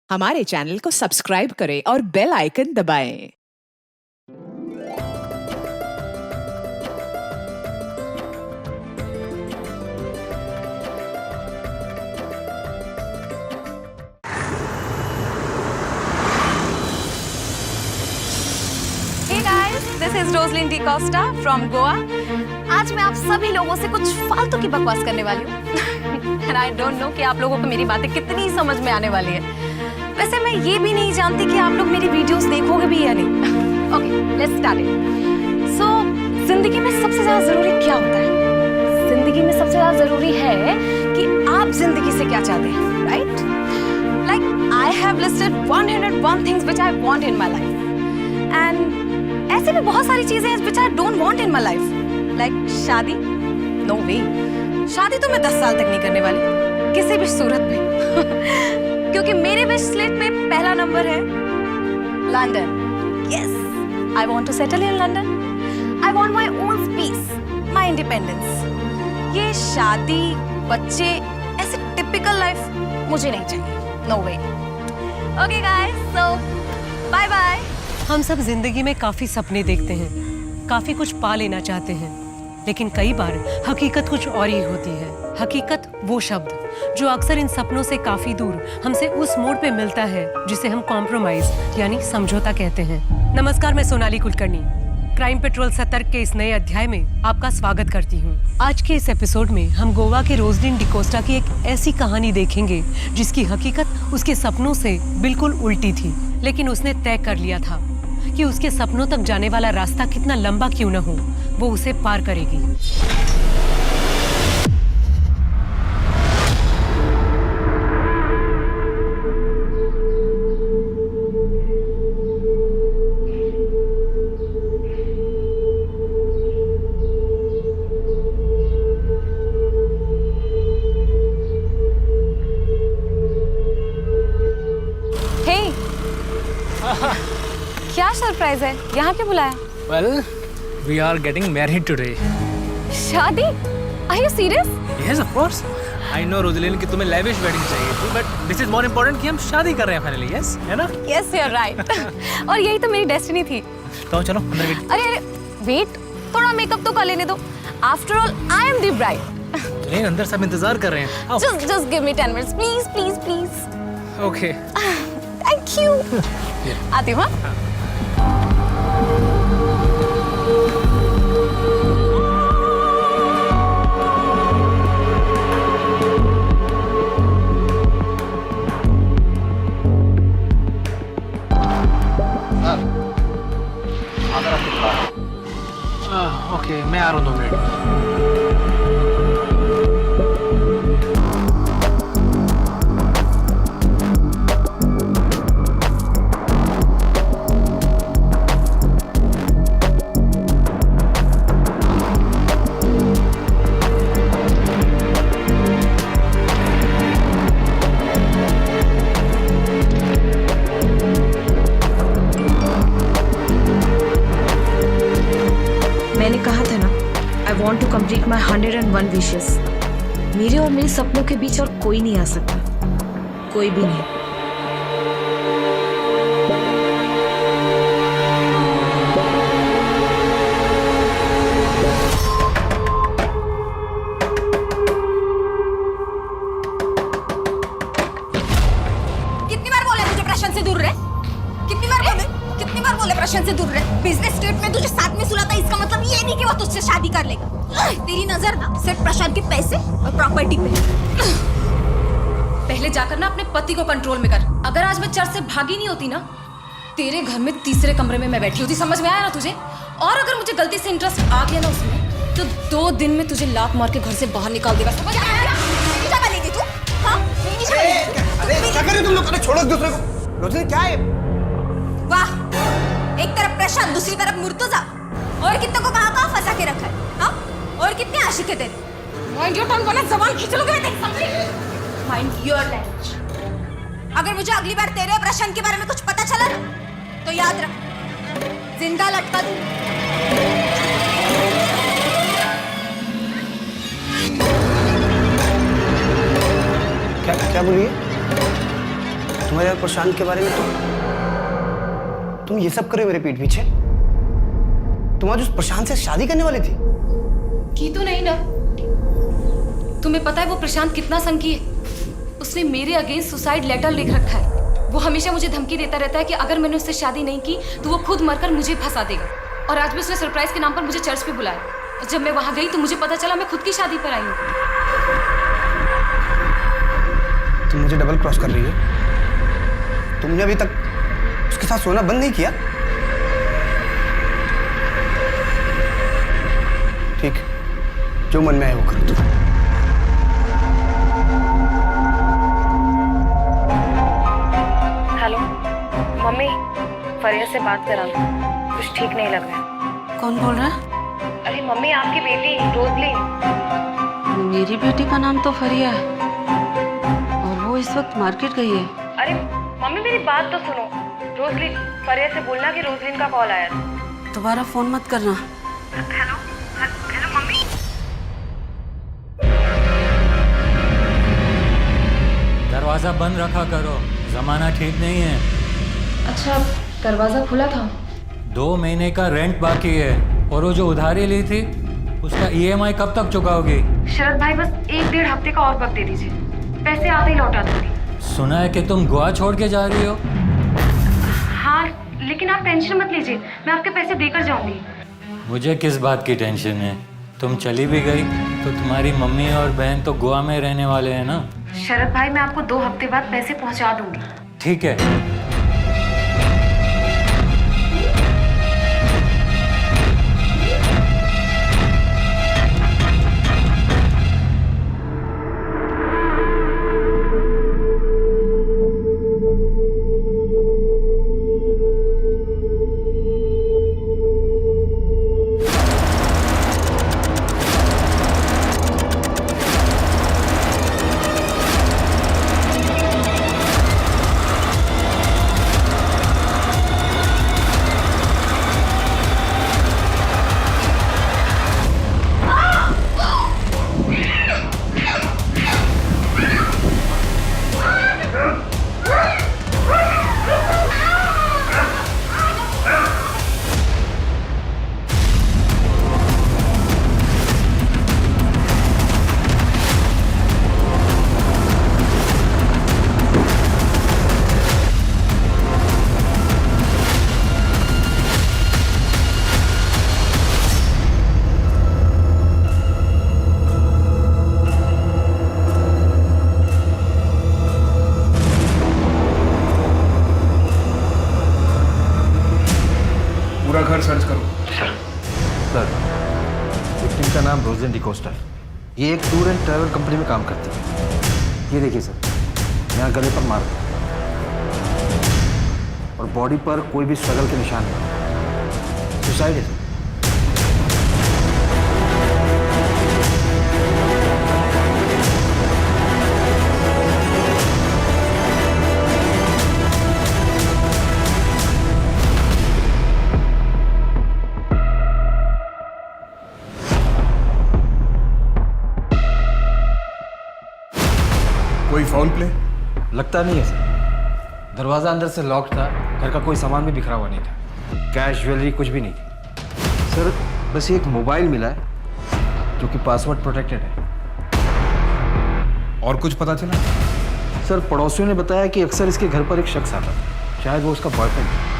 हमारे चैनल को सब्सक्राइब करें और बेल आइकन दबाएं। Hey guys, this is Rosalyn DeCosta from Goa. आज मैं आप सभी लोगों से कुछ फालतू की बकवास करने वाली हूँ and I don't know कि आप लोगों को मेरी बातें कितनी समझ में आने वाली है। वैसे मैं ये भी नहीं जानती कि आप लोग मेरी वीडियोस देखोगे भी या नहीं। Okay, let's start it. So, जिंदगी में सबसे ज़्यादा ज़रूरी क्या होता है? जिंदगी में सबसे ज़्यादा ज़रूरी है कि आप जिंदगी से क्या चाहते हैं, right? Like I have listed 101 things which I want in my life. And ऐसे भी बहुत सारी चीजें हैं which I don't want in my life. Like शादी? No way. शादी तो मैं 10 साल तक नहीं करने वाली किसी भी सूरत में क्योंकि मेरे विश लिस्ट में पहला नंबर है London. Yes, I want to settle in London. I want my own space, my independence. ये शादी, बच्चे, ऐसे typical life मुझे नहीं चाहिए. No way. Okay guys, so bye bye. हम सब जिंदगी में काफी सपने देखते हैं, काफी कुछ पा लेना चाहते हैं, लेकिन कई बार हकीकत कुछ और ही होती है. हकीकत वो शब्द जो अक्सर इन सपनों से काफी दूर हमसे उस मोड़ पे मिलता है जिसे हम कॉम्प्रोमाइज यानी समझौता कहते हैं. नमस्कार, मैं सोनाली कुलकर्णी क्राइम पेट्रोल सतर्क के इस नए अध्याय में आपका स्वागत करती हूँ. आज के इस एपिसोड में हम गोवा के रोजलिन डिकोस्टा की एक ऐसी कहानी देखेंगे जिसकी हकीकत उसके सपनों से बिल्कुल उल्टी थी, लेकिन उसने तय कर लिया था कि उसके सपनों तक जाने वाला रास्ता कितना लंबा क्यों न हो, वो उसे पार करेगी. Hey, क्या सरप्राइज है? यहाँ क्यों बुलाया? Well, we are getting married today. शादी? Are you serious? Yes, of course. I know Roselyn कि तुम्हें lavish wedding चाहिए थी, but this is more important कि हम शादी कर रहे हैं finally, yes, है ना? Yes, you're right. और यही तो मेरी डेस्टिनी थी. तो चलो अंदर वेट. अरे वेट, थोड़ा मेकअप तो कर लेने दो. After all, I am the bride. नहीं, अंदर सब इंतजार कर रहे हैं. आओ. Just give me 10 minutes, please, please, please. Okay. Thank you. आती हूँ. हाँ? Okay, मैं आ रहा हूँ 2 मिनट. मैंने कहा था ना, I want to complete my 101 wishes. मेरे और मेरे सपनों के बीच और कोई नहीं आ सकता, कोई भी नहीं. कितनी बार बोले मुझे प्रशांत से दूर रहे? कितनी बार बोले प्रशांत से दूर रहे? बिजनेस ट्रिप में तुझे साथ में सुला था, इसका मतलब ये नहीं कि वो तुझसे शादी कर लेगा. तेरी नजर ना सिर्फ प्रशांत के पैसे और प्रॉपर्टी पे. पहले जाकर ना अपने पति को कंट्रोल में कर. अगर आज मैं चर्च से भागी नहीं होती ना, तेरे घर में तीसरे कमरे में मैं बैठी होती. समझ में आया ना तुझे? और अगर मुझे गलती से इंटरेस्ट आ गया ना उसमें, तो 2 दिन में तुझे लात मार के घर से बाहर निकाल देगा. समझ आया? क्या करेगी तू? हाँ? अरे क्या कर रहे तुम लोग? अरे छोड़ो एक दूसरे को. रोजलिन क्या है? वाह, एक तरफ प्रशांत, दूसरी तरफ मुर्तजा. और कितने को कहाँ फंसा के रखा है? हाँ? और कितने आशिक है तेरे? माइंड योर टंग, वरना जबान खींच लोगे मैं तेरी. समझी? Mind your language. अगर मुझे अगली बार तेरे प्रशांत के बारे में कुछ पता चला ना, तो याद रख, जिंदा लटका दूं. क्या बोलिए? तुम्हारे और प्रशांत के बारे में तुम ये सब कर रहे हो मेरे पीठ पीछे। तुम आज उस प्रशांत से शादी करने वाली थी। की तो नहीं ना। तुम्हें पता है वो प्रशांत कितना संकी है? उसने मेरे अगेंस्ट सुसाइड लेटर लिख रखा है। वो हमेशा मुझे धमकी देता रहता है कि अगर मैंने उससे शादी नहीं की तो वो खुद मरकर मुझे फंसा देगा। और आज भी उसने सरप्राइज के नाम पर मुझे चर्च पे बुलाया। और जब मैं वहां गई तो मुझे पता चला मैं खुद की शादी पर आई हूँ। तुम मुझे डबल क्रॉस कर रही हो। तुमने अभी तक उसके साथ सोना बंद नहीं किया। ठीक, जो मन में है वो करो तुम। हेलो मम्मी, फरिया से बात करा लो, कुछ ठीक नहीं लग रहा है। कौन बोल रहा है? अरे मम्मी, आपकी बेटी रोजलिन। मेरी बेटी का नाम तो फरिया है और वो इस वक्त मार्केट गई है। अरे मम्मी मेरी बात तो सुनो। रोजलिन, फरिया से बोलना कि रोजलिन का कॉल आया था। दोबारा फोन मत करना। Hello hello mummy. दरवाजा बंद रखा करो, जमाना ठीक नहीं है। अच्छा, दरवाजा खुला था। 2 महीने का रेंट बाकी है और वो जो उधारी ली थी उसका EMI कब तक चुकाओगी? शरद भाई, बस 1-1.5 हफ्ते का और वक्त दे दीजिए, पैसे आते ही लौटा दूंगी। सुना है कि तुम गोवा छोड़ के जा रही हो। हाँ, लेकिन आप टेंशन मत लीजिए, मैं आपके पैसे देकर जाऊंगी। मुझे किस बात की टेंशन है? तुम चली भी गई तो तुम्हारी मम्मी और बहन तो गोवा में रहने वाले हैं ना। शरद भाई, मैं आपको 2 हफ्ते बाद पैसे पहुंचा दूंगी। ठीक है। पूरा घर सर्च करो। सर, विक्टिम का नाम रोजलिन डिकोस्टा है। ये एक टूर एंड ट्रैवल कंपनी में काम करती है। ये देखिए सर, यहाँ गले पर मार दिया और बॉडी पर कोई भी स्ट्रगल के निशान नहीं। सुसाइड है सर। कोई फाउल प्ले? लगता नहीं है सर। दरवाजा अंदर से लॉक था, घर का कोई सामान भी बिखरा हुआ नहीं था, कैश ज्वेलरी कुछ भी नहीं थी सर। बस एक मोबाइल मिला है जो कि पासवर्ड प्रोटेक्टेड है। और कुछ पता चला? सर, पड़ोसियों ने बताया कि अक्सर इसके घर पर एक शख्स आता था, शायद वो उसका बॉयफ्रेंड है।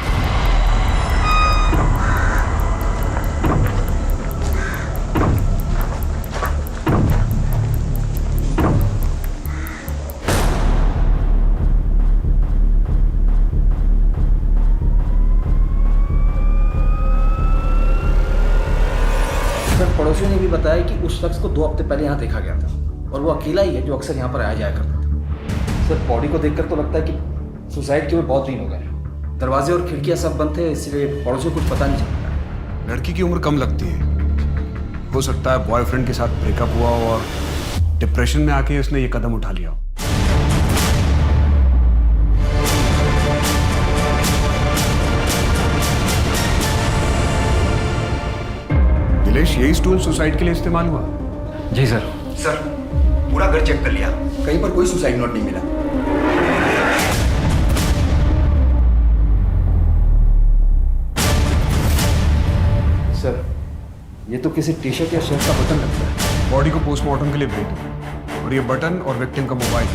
पड़ोसियों ने भी बताया कि उस शख्स को 2 हफ्ते पहले यहाँ देखा गया था और वो अकेला ही है जो अक्सर यहाँ पर आया जाया करता था। सर, बॉडी को देखकर तो लगता है कि सुसाइड के हुए बहुत दिन हो गए। दरवाजे और खिड़कियाँ सब बंद थे, इसलिए पड़ोसियों को कुछ पता नहीं चलता। लड़की की उम्र कम लगती है, हो सकता है बॉयफ्रेंड के साथ ब्रेकअप हुआ हो और डिप्रेशन में आके उसने ये कदम उठा लिया। दिलेश, यही स्टूल सुसाइड के लिए इस्तेमाल हुआ? जी सर। सर, पूरा घर चेक कर लिया, कहीं पर कोई सुसाइड नोट नहीं मिला। ये तो किसी टी शर्ट या शर्ट का बटन लगता है। बॉडी को पोस्टमार्टम के लिए भेज दो और ये बटन और विक्टिम का मोबाइल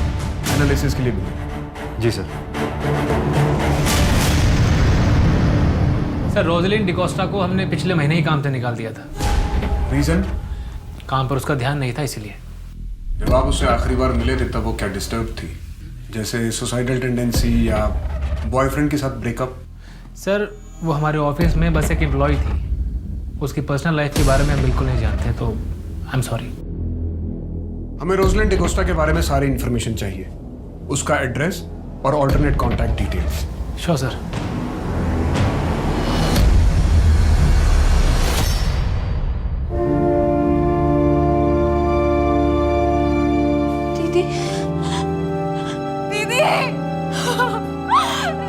एनालिसिस के लिए भेजो। जी सर। सर रोजलिन डिकोस्टा को हमने पिछले महीने ही काम से निकाल दिया था। रीजन? काम पर उसका ध्यान नहीं था इसलिए। जब आप उससे आखिरी बार मिले थे तब वो क्या डिस्टर्ब थी, जैसे सुसाइडल टेंडेंसी या बॉयफ्रेंड के साथ ब्रेकअप? सर वो हमारे ऑफिस में बस एक एम्प्लॉय थी, उसकी पर्सनल लाइफ के बारे में हम बिल्कुल नहीं जानते, तो आई एम सॉरी। हमें रोजलिन डिकोस्टा के बारे में सारी इन्फॉर्मेशन चाहिए, उसका एड्रेस और alternate contact details. Sure sir. दीदी दीदी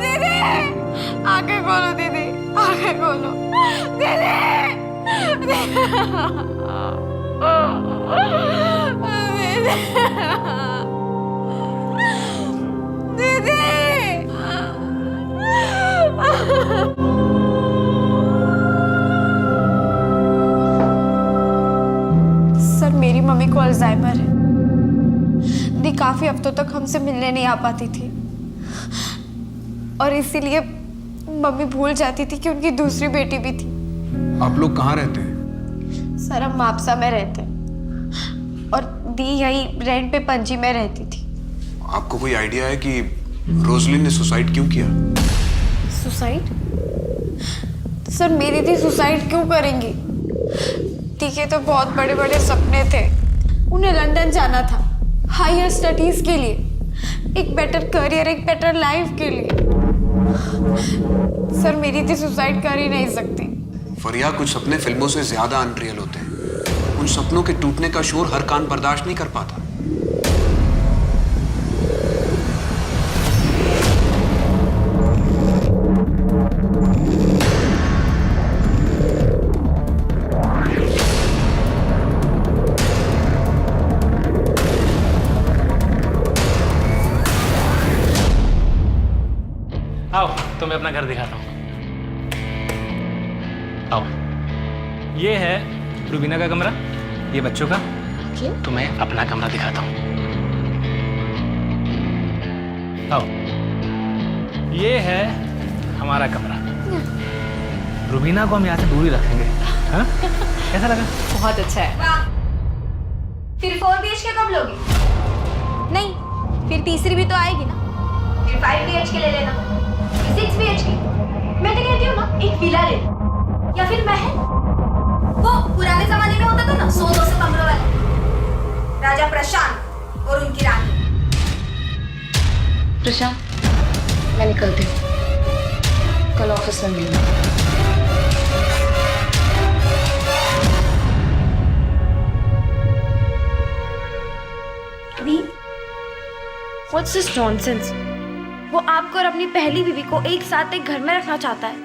दीदी आंखें खोलो दीदी, आंखें खोलो दीदी सर मेरी मम्मी को अल्जाइमर है। दी काफी हफ्तों तक हमसे मिलने नहीं आ पाती थी और इसीलिए मम्मी भूल जाती थी कि उनकी दूसरी बेटी भी थी। आप लोग कहाँ रहते हैं? सर हम मापसा में रहते हैं और दी यही रेंट पे पणजी में रहती थी। आपको कोई आइडिया है कि रोजलिन ने सुसाइड क्यों किया? सुसाइड? सर मेरी दी सुसाइड क्यों करेंगी? दी के तो बहुत बड़े बड़े सपने थे, उन्हें लंदन जाना था हायर स्टडीज के लिए, एक बेटर करियर, एक बेटर लाइफ के लिए। सर मेरी दी सुसाइड कर ही नहीं सकती। फरिया, कुछ सपने फिल्मों से ज्यादा अनरियल होते हैं। उन सपनों के टूटने का शोर हर कान बर्दाश्त नहीं कर पाता। आओ तुम्हें अपना घर दिखाता हूँ। आओ, ये है रुबीना का कमरा, ये बच्चों का। तुम्हें अपना कमरा दिखाता हूँ। आओ, ये है हमारा कमरा। रुबीना को हम यहाँ से दूर ही रखेंगे। हाँ? कैसा लगा? बहुत अच्छा है। फिर 4 BHK कब लोगी? नहीं, फिर तीसरी भी तो आएगी ना। फिर 5 BHK ले लेना, फिर 6 BHK। मैं तो कहती हूँ ना, एक विला ले लो, या फिर महल। वो पुराने जमाने में होता था ना 100-200 कमरों वाला, राजा प्रशांत और उनकी रानी। प्रशांत, मैं निकलती हूँ, कल ऑफिस में मिलूंगी। What's this nonsense? वो आपको और अपनी पहली बीवी को एक साथ एक घर में रखना चाहता है।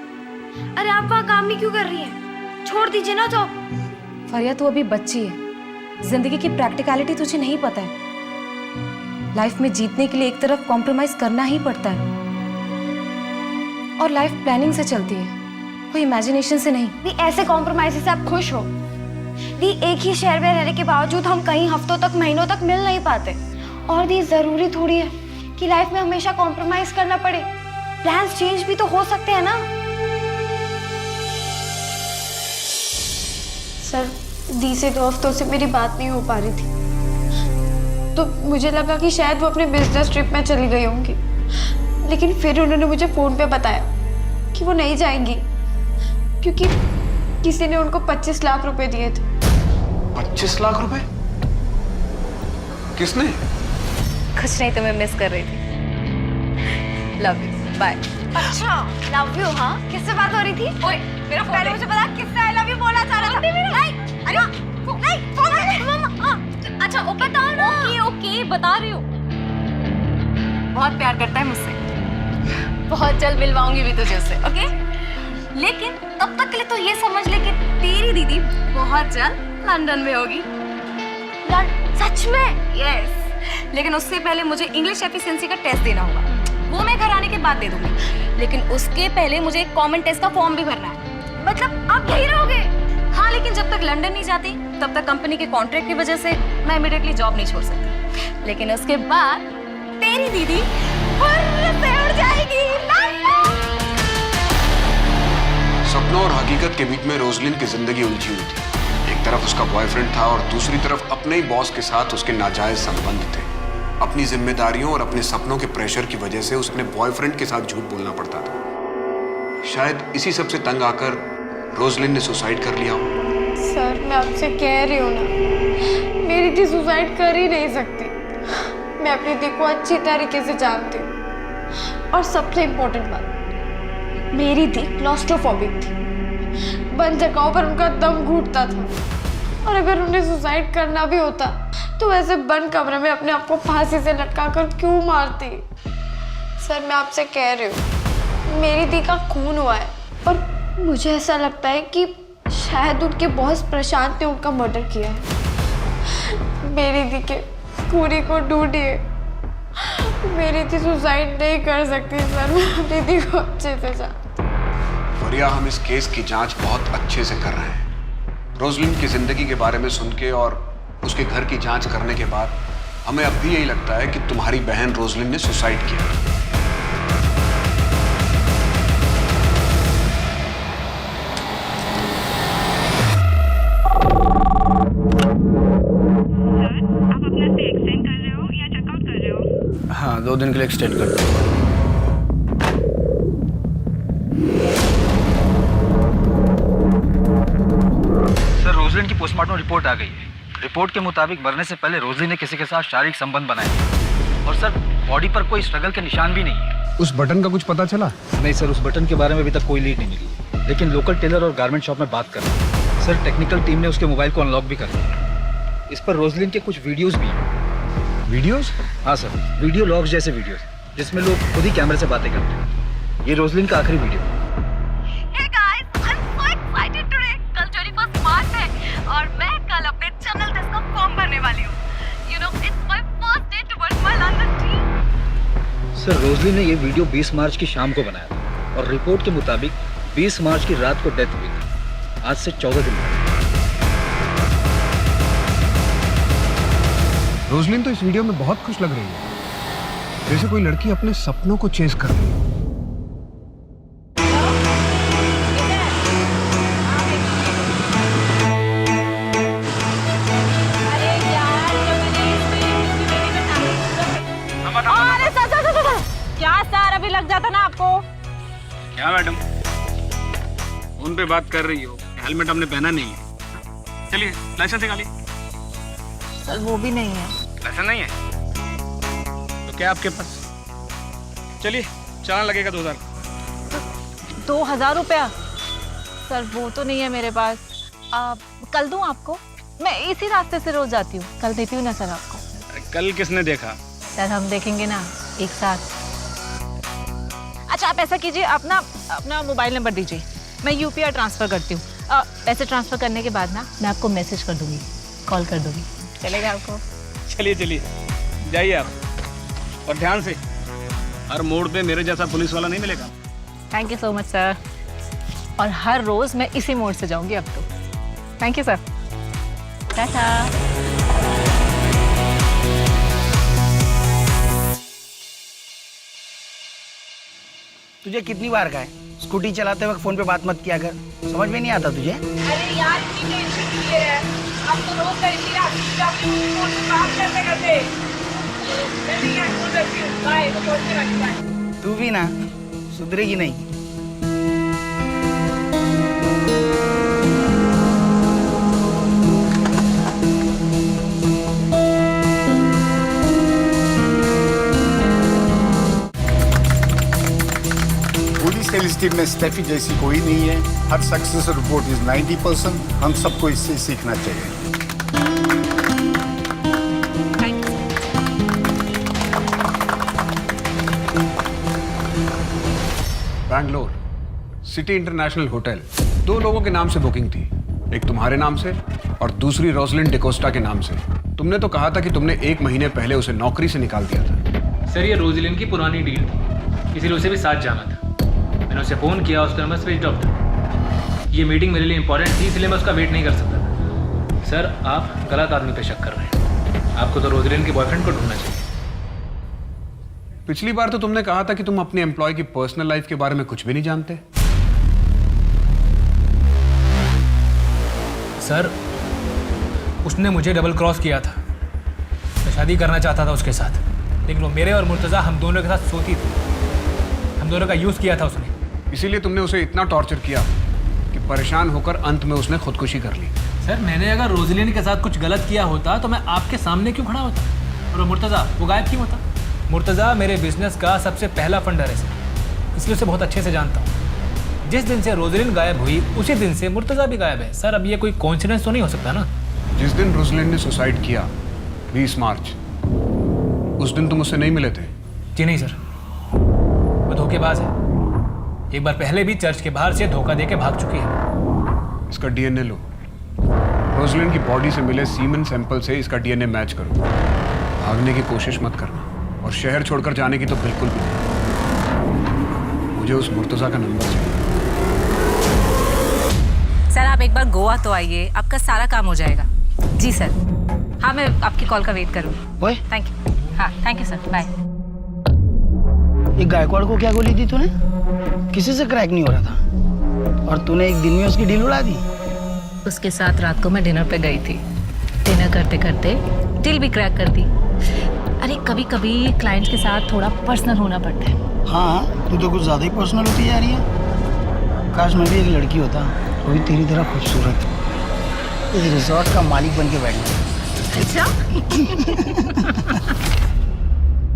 अरे आप वहाँ काम भी क्यों कर रही हैं? छोड़ दीजिए ना जॉब। फरिया, तू अभी बच्ची है, जिंदगी की प्रैक्टिकलिटी तुझे नहीं पता है। लाइफ में जीतने के लिए एक तरफ कॉम्प्रोमाइज करना ही पड़ता है और लाइफ प्लानिंग से चलती है, कोई इमेजिनेशन से नहीं। दी ऐसे कॉम्प्रोमाइज से आप खुश हो? दी एक ही शहर में रहने के बावजूद हम कई हफ्तों तक, महीनों तक मिल नहीं पाते। और दी जरूरी थोड़ी है कि लाइफ में हमेशा कॉम्प्रोमाइज करना पड़े। प्लान्स चेंज भी तो हो सकते हैं ना। सर दी से 2 हफ्तों से मेरी बात नहीं हो पा रही थी, तो मुझे लगा कि शायद वो अपने बिजनेस ट्रिप में चली गई होंगी, लेकिन फिर उन्होंने मुझे फोन पे बताया कि वो नहीं जाएंगी क्योंकि किसी ने उनको 25 लाख रुपए दिए थे। 25 लाख रुपए? किसने? कुछ नहीं, तुम्हें मिस कर रही थी। Love you, bye. अच्छा लव यू? हाँ, किससे बात हो रही थी? ओए मेरा फोन पहले मुझे बता, किससे आई लव यू बोलना चाह रहा था? नहीं, अरे नहीं, फोन दे। अच्छा ओ बताओ ना। ओके ओके, बता रही हूँ। बहुत प्यार करता है मुझसे, बहुत जल्द मिलवाऊंगी भी तुझे उससे, ओके? लेकिन तब तक के लिए तो ये समझ ले कि तेरी दीदी बहुत जल्द लंदन में होगी। सच में? यस। लेकिन उससे पहले मुझे इंग्लिश एफिशिएंसी का टेस्ट देना होगा, वो मैं घर आने के बाद दे दूंगी। लेकिन उसके पहले मुझे एक कॉमन टेस्ट का फॉर्म भी भरना है। मतलब आप यही रहोगे? हाँ हाँ, लेकिन जब तक लंदन नहीं जाती तब तक कंपनी के कॉन्ट्रैक्ट की वजह से मैं इमीडिएटली जॉब नहीं छोड़ सकती। लेकिन उसके बाद तेरी दीदी फुर्र से उड़ जाएगी। सपनों और हकीकत के बीच में रोजलिन की जिंदगी उलझी हुई थी। एक तरफ उसका बॉयफ्रेंड था और दूसरी तरफ अपने ही बॉस के साथ उसके नाजायज संबंध थे। अपनी जिम्मेदारियों और अपने सपनों के प्रेशर की वजह से उसने बॉयफ्रेंड के साथ झूठ बोलना पड़ता था। शायद इसी सब से तंग आकर रोजलिन ने सुसाइड कर लिया हो। सर, मैं आपसे कह रही हूँ ना, मेरी दी सुसाइड कर ही नहीं सकती। मैं अपनी दी को अच्छी तरीके से जानती हूँ। और सबसे इम्पोर्टेंट बात, मेरी दी क्लॉस्ट्रोफोबिक थी। बंद जगहों पर उनका दम घुटता था। और अगर उन्हें सुसाइड करना भी होता तो वैसे बंद कमरे में अपने आप को फांसी से लटका कर क्यों मारती? सर, मैं आपसे कह रही हूँ, मेरी दी का खून हुआ है और मुझे ऐसा लगता है कि शायद उनके बॉस प्रशांत ने उनका मर्डर किया है। मेरी दी के पूरी को ढूंढिए। मेरी दी सुसाइड नहीं कर सकती सर, मैं अपनी दी को अच्छे से जानती हूँ। फरिया, हम इस केस की जांच बहुत अच्छे से कर रहे हैं। रोजलिन की जिंदगी के बारे में सुन के और उसके घर की जांच करने के बाद हमें अब भी यही लगता है कि तुम्हारी बहन रोजलिन ने सुसाइड किया। हाँ, 2 दिन के लिए एक्सटेंड कर दो। सर, रोजलिन की पोस्टमार्टम रिपोर्ट आ गई है। रिपोर्ट के मुताबिक मरने से पहले रोजलिन ने किसी के साथ शारीरिक संबंध बनाए और सर बॉडी पर कोई स्ट्रगल के निशान भी नहीं है। उस बटन का कुछ पता चला? नहीं सर, उस बटन के बारे में अभी तक कोई लीड नहीं मिली, लेकिन लोकल टेलर और गारमेंट शॉप में बात कर रहे हैं। सर, टेक्निकल टीम ने उसके मोबाइल को अनलॉक भी कर दिया। इस पर रोजलिन के कुछ वीडियोस भी हैं। वीडियोस? हाँ सर, वीडियो लॉग्स जैसे वीडियोस जिसमें लोग खुद ही कैमरे से बातें करते हैं। ये रोजलिन का आखिरी video. Hey guys, I'm so excited today. कल 21 मार्च है और मैं कल अपने चैनल टेस्ट का फॉर्म भरने वाली हूँ। You know, it's my first day towards my London dream. Sir, Roselyn ने ये वीडियो 20 मार्च की शाम को बनाया था और रिपोर्ट के मुताबिक 20 मार्च की रात को डेथ हुई थी। आज से 14 दिन पहले। रोजलिन तो इस वीडियो में बहुत खुश लग रही है, जैसे कोई लड़की अपने सपनों को चेस कर रही है। क्या सर, अभी लग जाता ना आपको। क्या मैडम, फोन पे बात कर रही हो, हेलमेट हमने पहना नहीं है। चलिए, लाइसेंस निकालिए। सर, वो भी नहीं है। लाइसेंस नहीं है तो क्या आपके पास? चलिए, चालान लगेगा 2000। 2000 रुपया? सर, वो तो नहीं है मेरे पास। कल दूं आपको? मैं इसी रास्ते से रोज जाती हूँ, कल देती हूँ ना सर आपको। कल किसने देखा? सर, हम देखेंगे ना एक साथ। अच्छा, आप ऐसा कीजिए, अपना मोबाइल नंबर दीजिए, मैं यूपीआई ट्रांसफर करती हूँ। पैसे ट्रांसफर करने के बाद ना मैं आपको मैसेज कर दूंगी, कॉल कर दूंगी। चलेगा आपको? चलिए चलिए, जाइए आप, और ध्यान से। हर मोड़ पे मेरे जैसा पुलिस वाला नहीं मिलेगा। Thank you so much sir. और हर रोज मैं इसी मोड़ से जाऊंगी अब तो। Thank you sir. टाटा। तुझे कितनी बार कहा है, स्कूटी चलाते वक्त फोन पे बात मत किया कर, समझ में नहीं आता तुझे? अरे यार, इतनी टेंशन नहीं ले रहा है। अब तो रोज का इसी रात को अपनी फोन पे बात करते करते मैं भी यहाँ छोड़ देती हूँ। बाय, तो फोन पे रखी बाय। तू भी ना सुधरेगी नहीं। सेल्स टीम में स्टेफी जैसी कोई नहीं है। हर सक्सेस रिपोर्ट इज 90%। हम सबको इससे सीखना चाहिए। बैंगलोर सिटी इंटरनेशनल होटल, 2 लोगों के नाम से बुकिंग थी, एक तुम्हारे नाम से और दूसरी रोजलिन डिकोस्टा के नाम से। तुमने तो कहा था कि तुमने 1 महीने पहले उसे नौकरी से निकाल दिया था। सर, ये रोजलिन की पुरानी डील थी, इसीलिए उसे भी साथ जाना था। मैंने उसे फोन किया, उसका नंबर स्विच ऑफ था। ये मीटिंग मेरे लिए इंपॉर्टेंट थी, इसलिए मैं उसका वेट नहीं कर सकता। सर, आप गलत आदमी पे शक कर रहे हैं। आपको तो रोजलिन के बॉयफ्रेंड को ढूंढना चाहिए। पिछली बार तो तुमने कहा था कि तुम अपने एम्प्लॉय की पर्सनल लाइफ के बारे में कुछ भी नहीं जानते। सर, उसने मुझे डबल क्रॉस किया था। मैं शादी करना चाहता था उसके साथ, लेकिन वो मेरे और मुर्तज़ा हम दोनों के साथ सोती थी। हम दोनों का यूज़ किया था उसने। इसीलिए तुमने उसे इतना टॉर्चर किया कि परेशान होकर अंत में उसने खुदकुशी कर ली। सर, मैंने अगर रोजलिन के साथ कुछ गलत किया होता तो मैं आपके सामने क्यों खड़ा होता? और वो मुर्तज़ा, वो गायब क्यों होता? मुर्तज़ा मेरे बिजनेस का सबसे पहला फंडर है सर, इसलिए उसे बहुत अच्छे से जानता हूँ। जिस दिन से रोजलिन गायब हुई उसी दिन से मुर्तज़ा भी गायब है। सर, अब ये कोई कोइंसिडेंस तो नहीं हो सकता ना? जिस दिन रोजलिन ने सुसाइड किया 20 मार्च, उस दिन तुम उससे नहीं मिले थे? जी नहीं सर, वो धोखेबाज है। एक बार पहले भी चर्च के बाहर से धोखा देके भाग चुकी है। इसका डीएनए लो। रोजलिन की बॉडी से मिले सीमेन सैंपल से इसका डीएनए मैच करो। भागने की कोशिश मत करना, और शहर छोड़कर जाने की तो बिल्कुल भी नहीं। मुझे उस मुर्तज़ा का नंबर चाहिए। सर, आप एक बार गोवा तो आइए, आपका सारा काम हो जाएगा। जी सर। हाँ, मैं आपकी कॉल का वेट करूँगी। Thank you. हाँ, थैंक यू सर, बाय। ये गायकवाड़ को क्या गोली दी तूने? किसी से क्रैक नहीं हो रहा था, और तूने एक दिन में उसकी डील उड़ा दी। उसके साथ रात को मैं डिनर पे गई थी। डिनर करते करते डील भी क्रैक कर दी। अरे कभी कभी क्लाइंट्स के साथ थोड़ा पर्सनल होना पड़ता है। हाँ, तू तो कुछ ज़्यादा ही पर्सनल होती जा रही है। काश मैं भी एक लड़की होता, वो भी तेरी तरह खूबसूरत, इस रिजॉर्ट का मालिक बन के बैठना। अच्छा?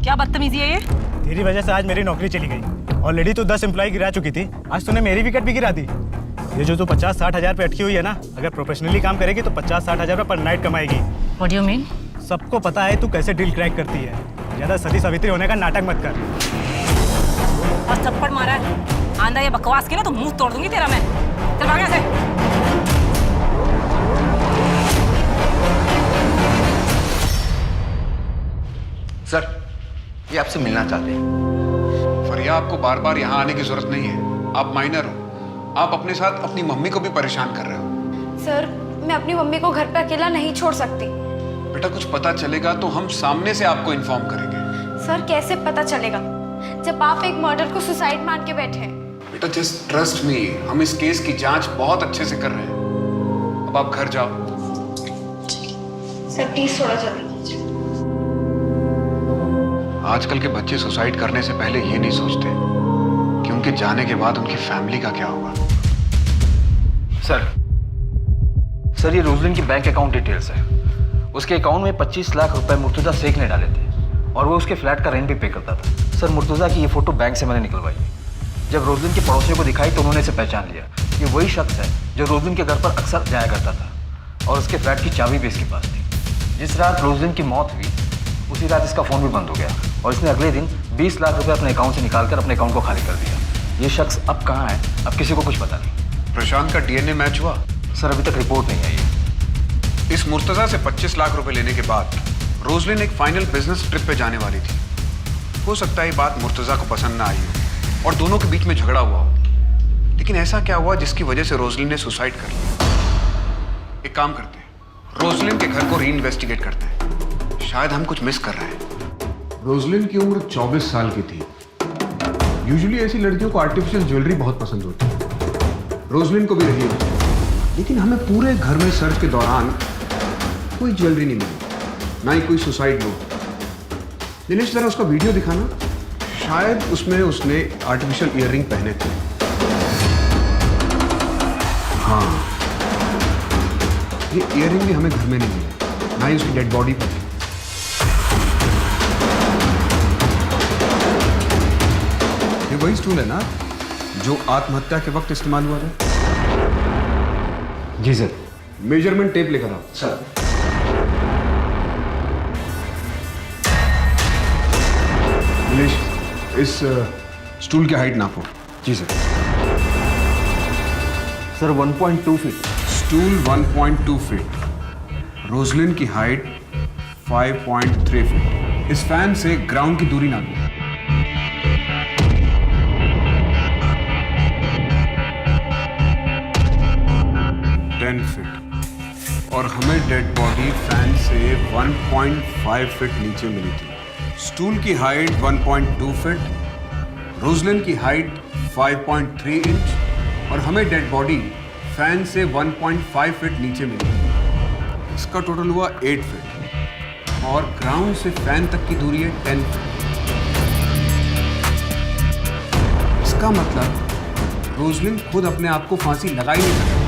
क्या बदतमीजी है ये? तेरी वजह से आज मेरी नौकरी चली गई। ऑलरेडी तो 10 एम्प्लॉय गिरा चुकी थी, आज तूने मेरी विकेट भी गिरा दी। ये जो तू 50-60 हज़ार पे अटकी हुई है ना, अगर प्रोफेशनली काम करेगी तो 50-60 हज़ार पर night कमाएगी। What do you mean? सबको पता है तू कैसे डील क्रैक करती है। ज़्यादा सती सावित्री होने का नाटक मत कर। और थप्पड़ मारा है आंधा ये बकवास की ना तो मुंह तोड़ दूंगी तेरा मैं। चल भाग यहाँ से। सर, ये आपसे मिलना चाहते हैं। फरिया, आपको बार बार यहाँ आने की जरूरत नहीं है। आप माइनर हो, आप अपने साथ अपनी मम्मी को भी परेशान कर रहे हो। सर, मैं अपनी मम्मी को घर पे अकेला नहीं छोड़ सकती। बेटा, कुछ पता चलेगा तो हम सामने से आपको इन्फॉर्म करेंगे। सर, कैसे पता चलेगा जब आप एक मर्डर को सुसाइड मान के बैठे हैं? बेटा, जस्ट ट्रस्ट मी, हम इस केस की जांच बहुत अच्छे से कर रहे हैं। अब आप घर जाओ। सर, प्लीज थोड़ा जल्दी। आजकल के बच्चे सुसाइड करने से पहले ये नहीं सोचते कि उनके जाने के बाद उनकी फैमिली का क्या होगा। सर, ये रोजलिन की बैंक अकाउंट डिटेल्स है। उसके अकाउंट में 25 लाख रुपए मुर्तुजा शेख ने डाले थे, और वो उसके फ्लैट का रेंट भी पे करता था। सर, मुर्तुजा की ये फोटो बैंक से मैंने निकलवाई। जब रोजलिन के पड़ोसियों को दिखाई तो उन्होंने इसे पहचान लिया। ये वही शख्स है जो रोजलिन के घर पर अक्सर जाया करता था, और उसके फ्लैट की चाबी भी इसके पास थी। जिस रात रोजलिन की मौत हुई उसी रात इसका फ़ोन भी बंद हो गया, और इसने अगले दिन 20 लाख रुपए अपने अकाउंट से निकालकर अपने अकाउंट को खाली कर दिया। ये शख्स अब कहाँ है, अब किसी को कुछ पता नहीं। प्रशांत का डीएनए मैच हुआ? सर, अभी तक रिपोर्ट नहीं आई है। इस मुर्तजा से 25 लाख रुपए लेने के बाद रोजलिन एक फाइनल बिजनेस ट्रिप पे जाने वाली थी। हो सकता है ये बात मुर्तजा को पसंद ना आई हो और दोनों के बीच में झगड़ा हुआ हो। लेकिन ऐसा क्या हुआ जिसकी वजह से रोजलिन ने सुसाइड कर लिया? एक काम करते हैं, रोजलिन के घर को री-इन्वेस्टिगेट करते हैं। शायद हम कुछ मिस कर रहे हैं। रोजलिन की उम्र 24 साल की थी। यूजुअली ऐसी लड़कियों को आर्टिफिशियल ज्वेलरी बहुत पसंद होती है, रोजलिन को भी रही होती है। लेकिन हमें पूरे घर में सर्च के दौरान कोई ज्वेलरी नहीं मिली, ना ही कोई सुसाइड नोट। दिनेश, जरा उसका वीडियो दिखाना। शायद उसमें उसने आर्टिफिशियल ईयररिंग पहने थे। हाँ, ये ईयररिंग भी हमें घर में नहीं मिली, ना ही उसकी डेड बॉडी पर। ये वही स्टूल है ना जो आत्महत्या के वक्त इस्तेमाल हुआ था? जी सर। मेजरमेंट टेप लेकर आओ। सर। दिनेश, इस स्टूल की हाइट नापो। जी sir. Sir, 1.2 feet. Stool 1.2 feet, Roslin की हाइट 5.3 फीट। इस फैन से ग्राउंड की दूरी नापो। 10 फीट और हमें डेड बॉडी फैन से 1.5 फीट नीचे मिली थी। स्टूल की हाइट 1.2 फीट, रोजलिन की हाइट 5.3 इंच और हमें डेड बॉडी फैन से 1.5 फीट नीचे मिली थी। इसका टोटल हुआ 8 फीट और ग्राउंड से फैन तक की दूरी है 10 फीट। इसका मतलब रोजलिन खुद अपने आप को फांसी लगा ही नहीं सकती।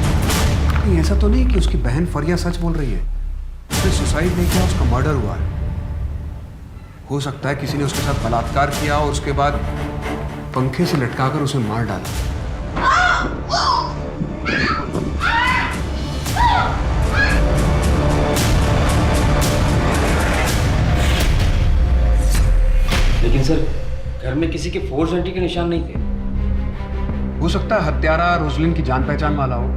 कहीं ऐसा तो नहीं कि उसकी बहन फरिया सच बोल रही है, उसने सुसाइड नहीं किया, उसका मर्डर हुआ है। हो सकता है किसी ने उसके साथ बलात्कार किया और उसके बाद पंखे से लटकाकर उसे मार डाला। लेकिन सर घर में किसी के फोर्स एंट्री के निशान नहीं थे। हो सकता है हत्यारा रोजलिन की जान पहचान वाला हो,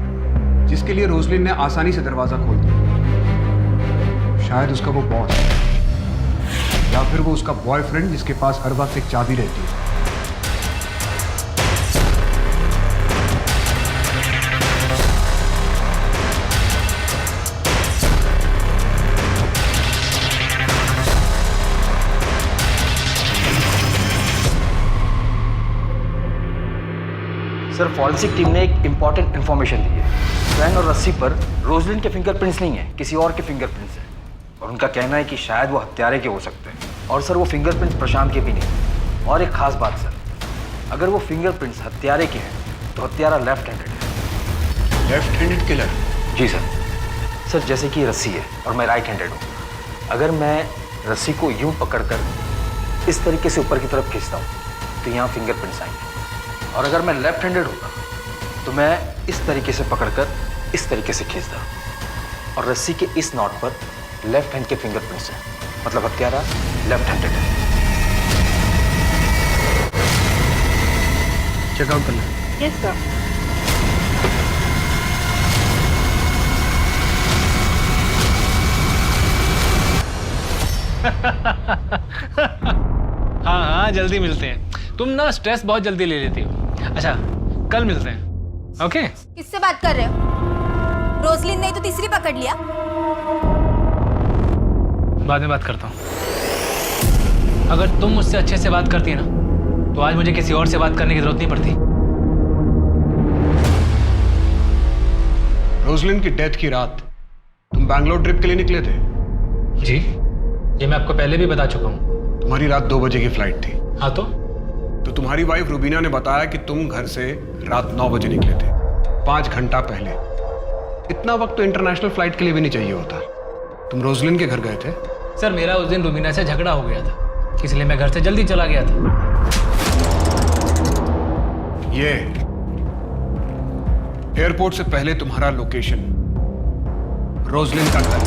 जिसके लिए रोजलिन ने आसानी से दरवाजा खोल दिया। शायद उसका वो बॉस है या फिर वो उसका बॉयफ्रेंड जिसके पास हर वक्त एक चाबी रहती है। सर फॉरेंसिक टीम ने एक इंपॉर्टेंट इन्फॉर्मेशन दी है। फैन और रस्सी पर रोजलिन के फिंगरप्रिंट्स नहीं है, किसी और के फिंगरप्रिंट्स हैं और उनका कहना है कि शायद वो हत्यारे के हो सकते हैं। और सर वो फिंगरप्रिंट्स प्रशांत के भी नहीं। और एक खास बात सर, अगर वो फिंगरप्रिंट्स हत्यारे के हैं तो हत्यारा लेफ्ट हैंडेड है। Left handed killer? जी सर। सर जैसे कि रस्सी है और मैं राइट हैंडेड हूँ, अगर मैं रस्सी को यूं पकड़कर इस तरीके से ऊपर की तरफ खींचता हूँ तो यहाँ फिंगरप्रिंट्स आएंगे, और अगर मैं लेफ्ट हैंडेड होता तो मैं इस तरीके से पकड़कर इस तरीके से खींचता और रस्सी के इस नॉट पर लेफ्ट हैंड के फिंगरप्रिंट्स हैं, मतलब हत्यारा लेफ्ट हैंडेड है। चेकआउट करना है। Yes sir. हाँ हाँ, जल्दी मिलते हैं। तुम ना स्ट्रेस बहुत जल्दी ले लेती हो। अच्छा, कल मिलते हैं। ओके? किससे बात कर रहे हो? रोजलिन ने तो तीसरी पकड़ लिया। बाद में बात करता हूँ। अगर तुम मुझसे अच्छे से बात करती ना तो आज मुझे किसी और से बात करने की जरूरत नहीं पड़ती। रोजलिन की डेथ की रात तुम बैंगलोर ट्रिप के लिए निकले थे? जी, ये मैं आपको पहले भी बता चुका हूँ। तुम्हारी रात 2 बजे की फ्लाइट थी। हाँ तो तुम्हारी वाइफ रुबीना ने बताया कि तुम घर से रात 9 बजे निकले थे, 5 घंटा पहले। इतना वक्त तो इंटरनेशनल फ्लाइट के लिए भी नहीं चाहिए होता। तुम रोजलिन के घर गए थे? सर, मेरा उस दिन रुबीना से झगड़ा हो गया था, इसलिए मैं घर से जल्दी चला गया था। ये एयरपोर्ट से पहले तुम्हारा लोकेशन, रोजलिन का घर।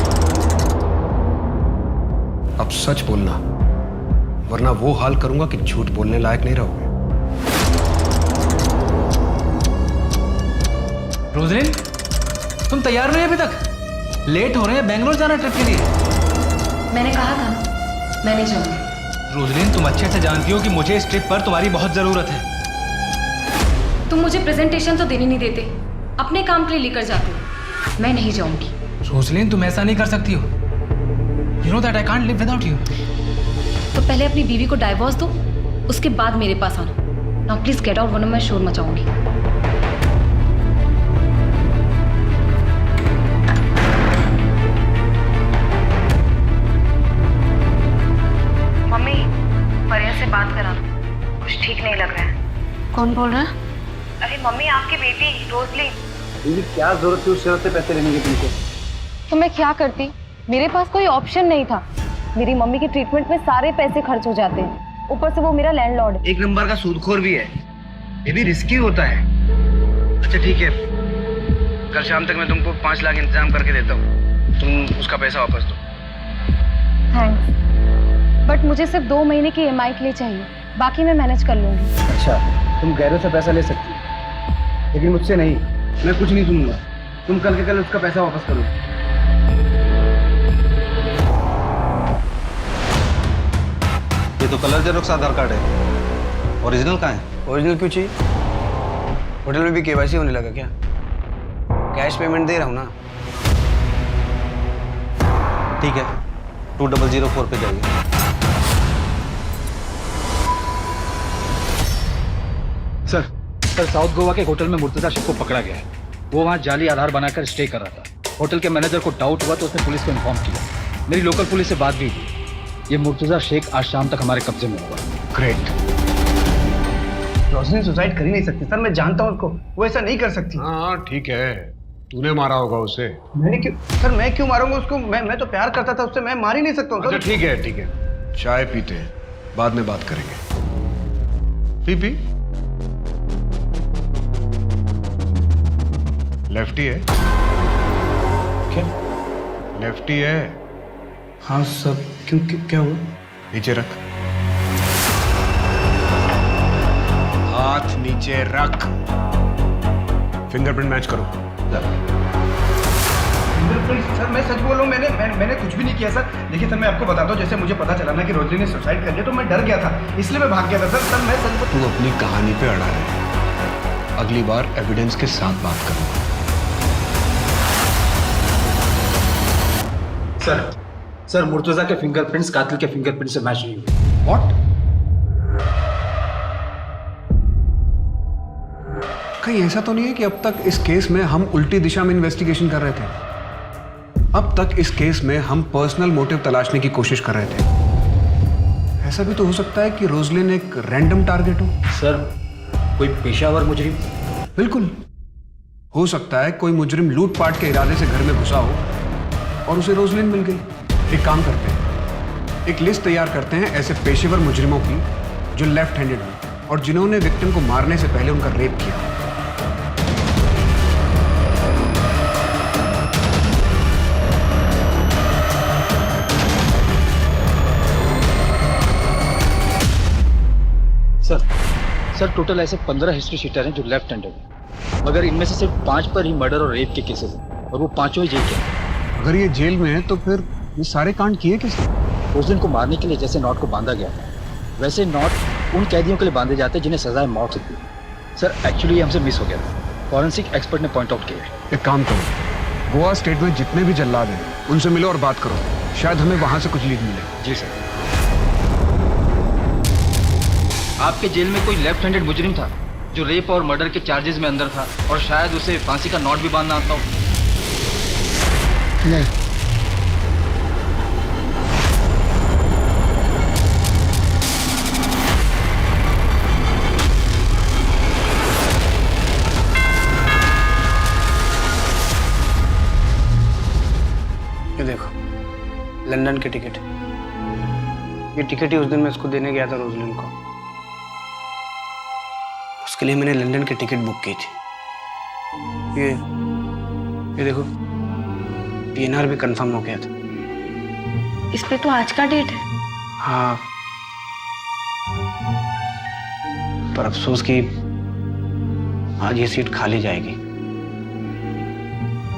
अब सच बोलना, वरना वो हाल करूंगा कि झूठ बोलने लायक नहीं रहोगे। रोजलिन, तुम तैयार नहीं अभी तक? लेट हो रहे हैं बैंगलोर जाना ट्रिप के लिए। मैंने कहा था ना, मैं नहीं जाऊंगी। रोजलिन, तुम अच्छे से जानती हो कि मुझे इस ट्रिप पर तुम्हारी बहुत जरूरत है। तुम मुझे प्रेजेंटेशन तो देने नहीं देते, अपने काम के लिए लेकर जाते हो। मैं नहीं जाऊंगी। रोजलिन, तुम ऐसा नहीं कर सकती हो। You know that I can't live without you. तो पहले अपनी बीवी को डाइवोर्स दो, उसके बाद मेरे पास आना। नाउ प्लीज गेट आउट, वरना मैं शोर मचाऊंगी। मम्मी, फरिया से बात करा, कुछ ठीक नहीं लग रहा है। कौन बोल रहा है? अरे मम्मी, आपकी बेटी रोजलिन। दीदी क्या जरूरत थी उस शहर से पैसे लेने की तुमको? तो मैं क्या करती? मेरे पास कोई ऑप्शन नहीं था। मेरी मम्मी के ट्रीटमेंट में सारे पैसे खर्च हो जाते हैं, ऊपर से वो मेरा लैंडलॉर्ड है। एक नंबर का सूदखोर भी है, ये भी रिस्की होता है। अच्छा ठीक है, कल शाम तक मैं तुमको 5 लाख इंतजाम करके देता हूँ, तुम उसका पैसा वापस दो। थैंक्स, बट मुझे सिर्फ 2 महीने की EMI के लिए चाहिए, बाकी मैं मैनेज कर लूंगी। अच्छा, तुम गैरों से पैसा ले सकती हो, लेकिन मुझसे नहीं। मैं कुछ नहीं सुनूंगा, तुम कल के कल उसका पैसा वापस करो। ये तो कलर जेरोक्स आधार कार्ड है, ओरिजिनल कहाँ है? ओरिजिनल क्यों चाहिए? होटल में भी KYC होने लगा क्या? कैश पेमेंट दे रहा हूँ ना। ठीक है, 2004 पे जाइए। सर साउथ गोवा के होटल में मुर्तजा शेख को पकड़ा गया है। वो वहाँ जाली आधार बनाकर स्टे कर रहा था। होटल के मैनेजर को डाउट हुआ तो उसने पुलिस को इन्फॉर्म किया। मेरी लोकल पुलिस से बात भी हुई। ये मुर्तजा शेख आज शाम तक हमारे कब्जे में होगा। ग्रेट। रोशनी सुसाइड कर ही नहीं सकती सर, मैं जानता हूँ उसको, वो ऐसा नहीं कर सकती। हाँ ठीक है, तूने मारा होगा उसे। मैंने क्यों सर, मैं क्यों मारूंगा उसको? मैं तो प्यार करता था उससे, मैं मार ही नहीं सकता हूँ। अच्छा ठीक है, चाय पीते हैं, बाद में बात करेंगे। पी लेफ्टी है क्या? लेफ्टी है। हाँ सब क्यों, क्या हुआ? नीचे रख, हाथ नीचे रख। फिंगरप्रिंट मैच करो। सर मैं सच बोल रहा हूँ, मैंने कुछ भी नहीं किया सर। देखिए सर, मैं आपको बताता हूँ, जैसे मुझे पता चला ना कि रोजली ने सुसाइड कर लिया तो मैं डर गया था, इसलिए मैं भाग गया था सर। मैं सच तू अपनी कहानी पे अड़ा है, अगली बार एविडेंस के साथ बात करूंगा। सर मुर्तजा के फिंगरप्रिंट्स कातिल के फिंगरप्रिंट से मैच नहीं हुए। व्हाट? कहीं ऐसा तो नहीं है कि अब तक इस केस में हम उल्टी दिशा में इन्वेस्टिगेशन कर रहे थे? अब तक इस केस में हम पर्सनल मोटिव तलाशने की कोशिश कर रहे थे। ऐसा भी तो हो सकता है कि रोजलिन एक रैंडम टारगेट हो। सर कोई पेशावर मुजरिम? बिल्कुल हो सकता है कोई मुजरिम लूटपाट के इरादे से घर में घुसा हो और उसे रोजलिन मिल गई। एक काम करते हैं, एक लिस्ट तैयार करते हैं ऐसे पेशेवर मुजरिमों की जो लेफ्ट हैंडेड हो और जिन्होंने विक्टिम को मारने से पहले उनका रेप किया। सर टोटल ऐसे 15 हिस्ट्री शीटर हैं जो लेफ्ट हैंडेड हैं, मगर इनमें से सिर्फ 5 पर ही मर्डर और रेप के केसेस हैं और वो 5 ही जेल के हैं। अगर ये जेल में है तो फिर ये सारे कांड किए किसने? उस दिन को मारने के लिए जैसे नॉट को बांधा गया था, वैसे नॉट उन कैदियों के लिए बांधे जाते हैं जिन्हें सजाए मौत होती है। सर एक्चुअली हमसे मिस हो गया था, फॉरेंसिक एक्सपर्ट ने पॉइंट आउट किया है। एक काम करो, गोवा स्टेट में जितने भी जल्लाद हैं उनसे मिलो और बात करो, शायद हमें वहां से कुछ लीड मिले। जी सर। आपके जेल में कोई लेफ्ट हैंडेड मुजरिम था जो रेप और मर्डर के चार्जेस में अंदर था और शायद उसे फांसी का नॉट भी बांधना आता हो? नहीं। ये देखो लंदन की टिकट। ये टिकट ही उस दिन मैं उसको देने गया था रोजलिन को। उसके लिए मैंने लंदन की टिकट बुक की थी। ये देखो पीएनआर भी कंफर्म हो गया था। इस पे तो आज का डेट है। हाँ पर अफसोस कि आज ये सीट खाली जाएगी।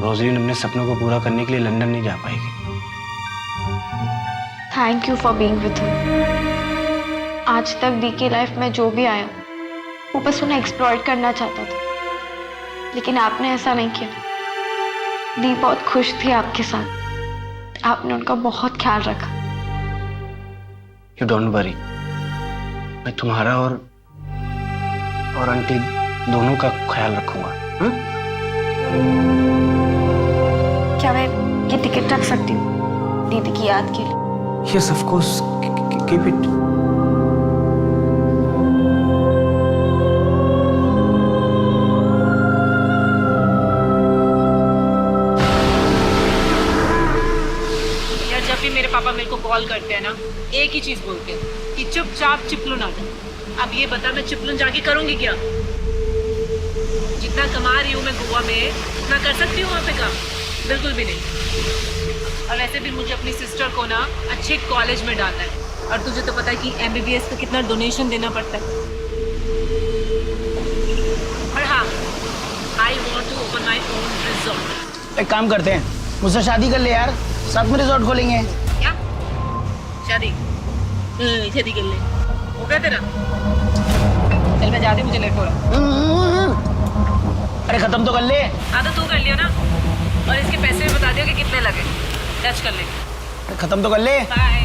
रोजलिन अपने सपनों को पूरा करने के लिए लंदन नहीं जा पाएगी। Thank you for being with him. आज तक दी की लाइफ में जो भी आया वो बस उन्हें एक्सप्लॉइट करना चाहता था, लेकिन आपने ऐसा नहीं किया। दी बहुत खुश थी आपके साथ, आपने उनका बहुत ख्याल रखा। यू डोंट वरी, मैं तुम्हारा और आंटी दोनों का ख्याल रखूंगा। क्या मैं ये टिकट रख सकती हूँ दीदी की याद के लिए? Yes, of course. Keep it. यार जब भी मेरे पापा मेरे को कॉल करते हैं ना, एक ही चीज बोलते हैं कि चुपचाप चिपलून आ जा। अब ये बता मैं चिपलून जाके करूंगी क्या? जितना कमा रही हूँ मैं गोवा में, उतना कर सकती हूँ वहाँ पे काम? बिल्कुल भी नहीं। और वैसे भी मुझे अपनी सिस्टर को ना अच्छे कॉलेज में डालना है, और तुझे तो पता है कि MBBS का कितना डोनेशन देना पड़ता है। और हाँ, I want to open my own resort. एक काम करते हैं, मुझसे शादी कर ले यार, साथ में रिजॉर्ट खोलेंगे। क्या शादी? शादी कर ले, हो गया तेरा? चल मैं जाती, मुझे लेट हो रहा। अरे खत्म तो कर ले। हाँ तो तू कर लियो ना, और इसके पैसे भी बता दियो कि कितने लगे, टच कर ले। खत्म तो कर ले। बाय।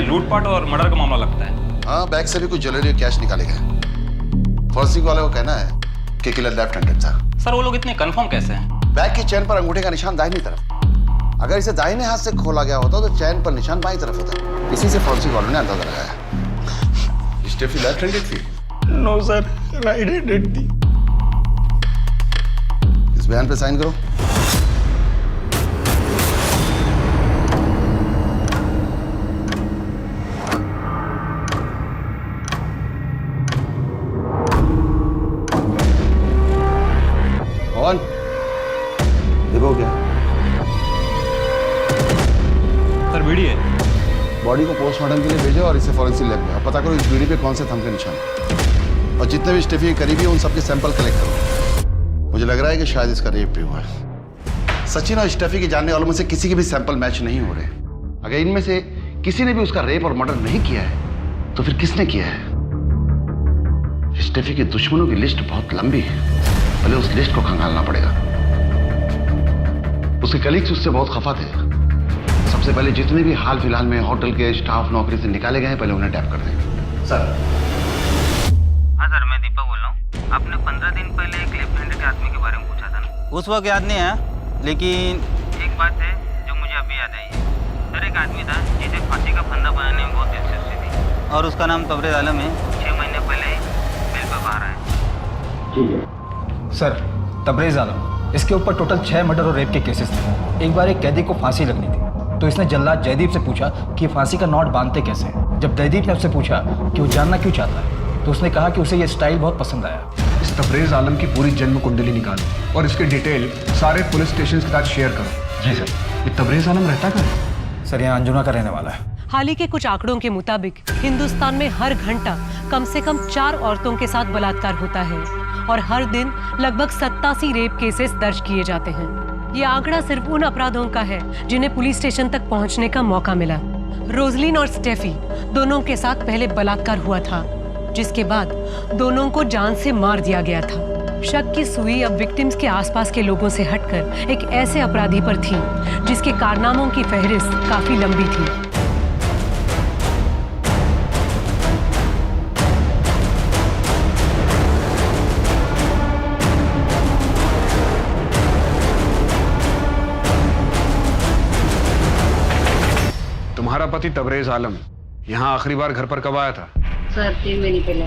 लूटपाट और मर्डर का मामला लगता है। हाँ, बैग से भी कुछ ज्वेलरी और कैश निकाले गए। फॉरेंसिक वाले को कहना है कि किलर लेफ्ट हैंडेड था। सर वो लोग इतने कंफर्म कैसे हैं? बैग की चैन पर अंगूठे का निशान दाहिनी तरफ। अगर इसे दाहिने हाथ से खोला गया होता तो चैन पर निशान बाईं तरफ होता। इसी से फॉरेंसिक वालों ने अंदाजा लगाया। स्टेफी लेफ्ट हैंडेड थी? नो सर, राइट हैंडेड थी। इस बयान पे साइन करो। कौन? देखो क्या? सर बीड़ी है। बॉडी को पोस्टमार्टम के लिए भेजो और इसे फॉरेंसिक लैब में। अब पता करो इस बीड़ी पे कौन से थंब के निशान है। और जितने भी स्टेफी के करीबी हैं उन सबके सैंपल कलेक्ट करो। मुझे लग रहा है कि शायद इसका रेप भी हुआ है। सचिन और स्टेफी के जानने वालों में से किसी के भी सैंपल मैच नहीं हो रहे। अगर इनमें से किसी ने भी उसका रेप और मर्डर नहीं किया है तो फिर किसने किया है? स्टेफी के दुश्मनों की लिस्ट बहुत लंबी है। पहले उस लिस्ट को खंगालना पड़ेगा। उसके कलीग्स उससे बहुत खफा थे। सबसे पहले जितने भी हाल फिलहाल में होटल के स्टाफ नौकरी से निकाले गए हैं पहले उन्हें टैप कर दें। सर। हाँ सर, मैं दीपक बोल रहा हूँ। आपने 15 दिन पहले एक लेफ्ट हैंडेड आदमी के बारे में पूछा था ना? उस वक्त याद नहीं है, लेकिन एक बात है जो मुझे अभी याद आई है। सर एक आदमी था जिसे फांसी का फंदा बनाने में बहुत दिलचस्पी थी, और उसका नाम तबरेज आलम है। 6 महीने पहले बेल पर बाहर आया। ठीक है सर। तबरेज आलम, इसके ऊपर टोटल 6 मर्डर और रेप के केसेस थे। एक बार एक कैदी को फांसी लगनी थी तो इसने जल्लाद जयदीप से पूछा कि फांसी का नॉट बांधते कैसे। जब जयदीप ने उससे पूछा कि वो जानना क्यों चाहता है तो उसने कहा कि उसे ये स्टाइल बहुत पसंद आया। इस तबरेज आलम की पूरी जन्म कुंडली निकालो और इसके डिटेल सारे पुलिस स्टेशन के साथ शेयर करो। जी सर। ये तबरेज आलम रहता कहाँ है? सर यहाँ अंजुना का रहने वाला है। हाल ही के कुछ आंकड़ों के मुताबिक हिंदुस्तान में हर घंटा कम से कम 4 औरतों के साथ बलात्कार होता है और हर दिन लगभग 87 रेप केसेस दर्ज किए जाते हैं। ये आंकड़ा सिर्फ उन अपराधों का है जिन्हें पुलिस स्टेशन तक पहुंचने का मौका मिला। रोजलिन और स्टेफी दोनों के साथ पहले बलात्कार हुआ था, जिसके बाद दोनों को जान से मार दिया गया था। शक की सुई अब विक्टिम्स के आसपास के लोगों से हटकर एक ऐसे अपराधी पर थी जिसके कारनामों की फहरिस्त काफी लंबी थी। तुम्हारा पति तबरेज आलम यहाँ आखिरी बार घर पर कब आया था? सर 3 महीने पहले।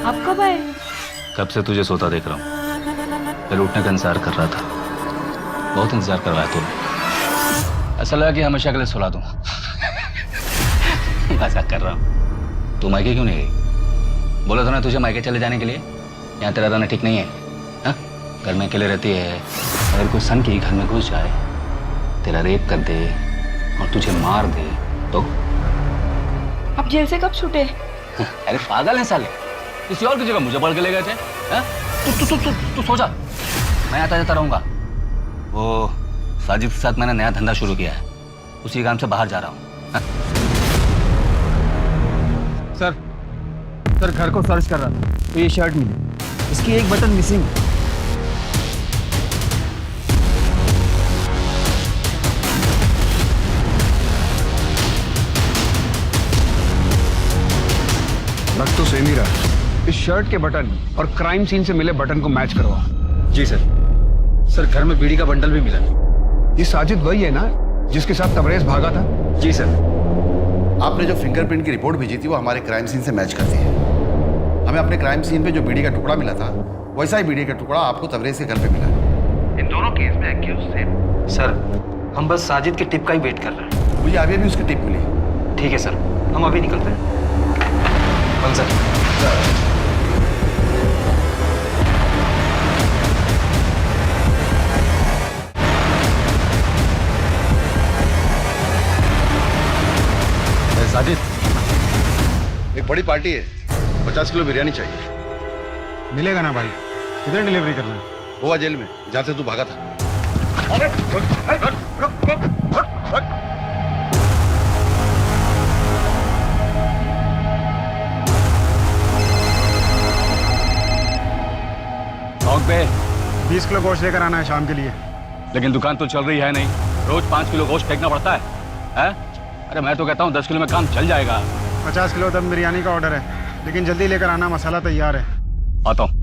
आप कब आए? कब से तुझे सोता देख रहा हूँ। फिर उठने का इंतजार कर रहा था। बहुत इंतजार करवाया तूने। ऐसा लगा कि हमेशा के लिए सुला दूँ। मजाक कर रहा हूँ। तू मायके क्यों नहीं गई? बोला था ना तुझे मायके चले जाने के लिए। यहाँ तेरा रहना ठीक नहीं है। हाँ? घर में अकेले रहती है। अगर कोई सन की घर में घुस जाए, तेरा रेप कर दे और तुझे मार दे तो? आप जेल से कब छूटे? अरे पागल है साले, किसी और की जगह मुझे पढ़ के ले गए थे। तू सो जा, मैं आता जाता रहूंगा। वो साजिद के साथ मैंने नया धंधा शुरू किया है, उसी काम से बाहर जा रहा हूँ। सर घर को सर्च कर रहा था तो ये शर्ट मिली, इसकी एक बटन मिसिंग है। शर्ट के बटन और क्राइम सीन से मिले बटन को मैच करवाओ। जी सर। सर घर में बीड़ी का बंडल भी मिला। ये साजिद वही है ना जिसके साथ तबरेज भागा था? जी सर। आपने जो फिंगरप्रिंट की रिपोर्ट भेजी थी वो हमारे क्राइम सीन से मैच करती है। हमें अपने क्राइम सीन पे जो बीड़ी का टुकड़ा मिला था वैसा ही बीड़ी का टुकड़ा आपको तबरेज के घर पे मिला। इन दोनों केस में एक्यूज सेम। सर हम बस साजिद की टिप का ही वेट कर रहे हैं। मुझे अभी भी उसकी टिप मिली। ठीक है सर, हम अभी निकलते हैं। सर साजिद, एक बड़ी पार्टी है, 50 किलो बिरयानी चाहिए। मिलेगा ना भाई? किधर डिलीवरी करना है? गोवा जेल में, जहाँ से तू भागा था। शौक पे 20 किलो गोश्त लेकर आना है शाम के लिए। लेकिन दुकान तो चल रही है नहीं, रोज 5 किलो गोश्त फेंकना पड़ता है? अरे मैं तो कहता हूँ 10 किलो में काम चल जाएगा। 50 किलो दम बिरयानी का ऑर्डर है, लेकिन जल्दी लेकर आना, मसाला तैयार है। आता हूँ।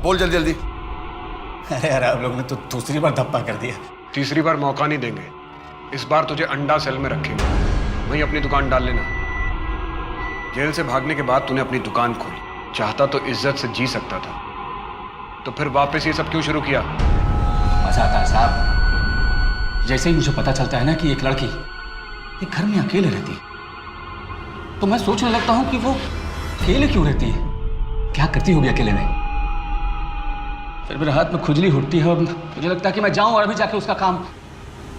बोल जल्दी जल्दी। अरे यार आप लोग ने तो दूसरी बार धप्पा कर दिया। तीसरी बार मौका नहीं देंगे। इस बार तुझे अंडा सेल में रखेंगे, वहीं अपनी दुकान डाल लेना। जेल से भागने के बाद तूने अपनी दुकान खोली, चाहता तो इज्जत से जी सकता था, तो फिर वापस ये सब क्यों शुरू किया? मजा आता है साहब। जैसे ही मुझे पता चलता है ना कि एक लड़की एक घर में अकेले रहती है, तो मैं सोचने लगता हूँ कि वो अकेले क्यों रहती है, क्या करती होगी अकेले में। फिर मेरे हाथ में खुजली उठती है और मुझे लगता है कि मैं जाऊं और अभी जाके उसका काम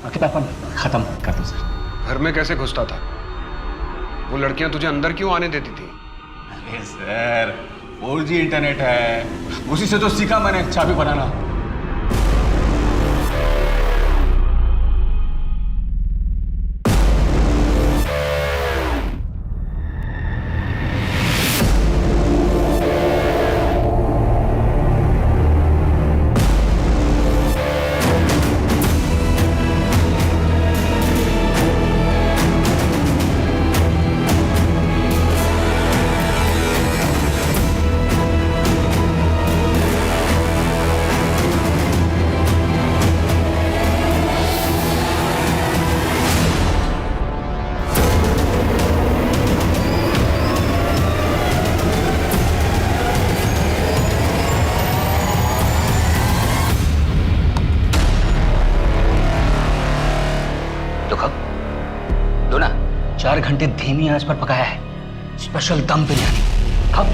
अकेलापन खत्म कर दूं। सर घर में कैसे घुसता था? वो लड़कियां तुझे अंदर क्यों आने देती थी? अरे सर 4G इंटरनेट है, उसी से तो सीखा मैंने चाबी बनाना। दो ना, 4 घंटे धीमी आंच पर पकाया है, स्पेशल दम बिरयानी। खाओ।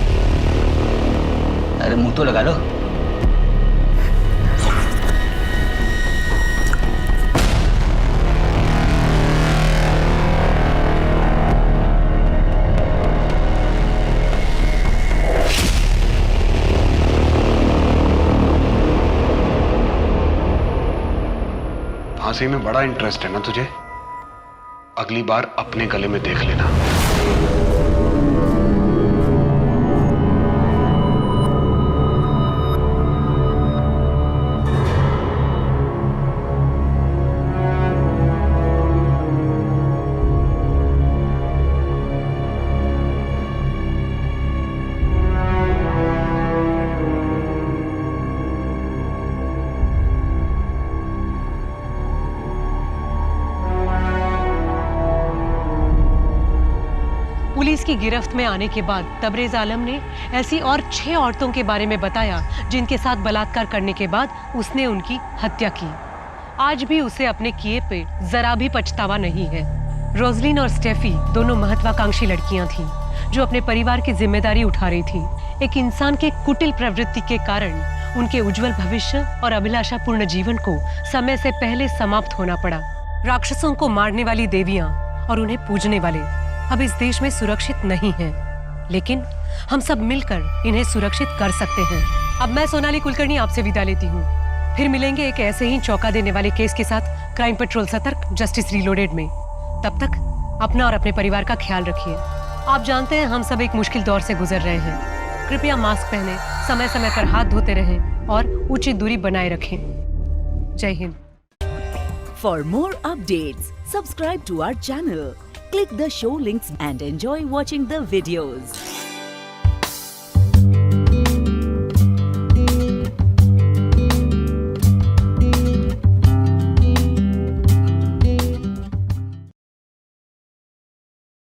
अरे मुंह तो लगा लो। फांसी में बड़ा इंटरेस्ट है ना तुझे? अगली बार अपने गले में देख लेना। पुलिस की गिरफ्त में आने के बाद तबरेज आलम ने ऐसी और 6 औरतों के बारे में बताया जिनके साथ बलात्कार करने के बाद उसने उनकी हत्या की। आज भी उसे अपने किए पे जरा भी पछतावा नहीं है। रोजलिन और स्टेफी दोनों महत्वाकांक्षी लड़कियां थीं जो अपने परिवार की जिम्मेदारी उठा रही थी। एक इंसान के कुटिल प्रवृत्ति के कारण उनके उज्जवल भविष्य और अभिलाषापूर्ण जीवन को समय से पहले समाप्त होना पड़ा। राक्षसों को मारने वाली देवियां और उन्हें पूजने वाले अब इस देश में सुरक्षित नहीं हैं, लेकिन हम सब मिलकर इन्हें सुरक्षित कर सकते हैं। अब मैं सोनाली कुलकर्णी आपसे विदा लेती हूँ। फिर मिलेंगे एक ऐसे ही चौंका देने वाले केस के साथ क्राइम पेट्रोल सतर्क जस्टिस रीलोडेड में। तब तक अपना और अपने परिवार का ख्याल रखिए। आप जानते हैं हम सब एक मुश्किल दौर से गुजर रहे हैं। कृपया मास्क पहने, समय समय पर हाथ धोते रहें और उचित दूरी बनाए रखें। जय Hind. For more updates, subscribe to our channel, click the show links and enjoy watching the videos.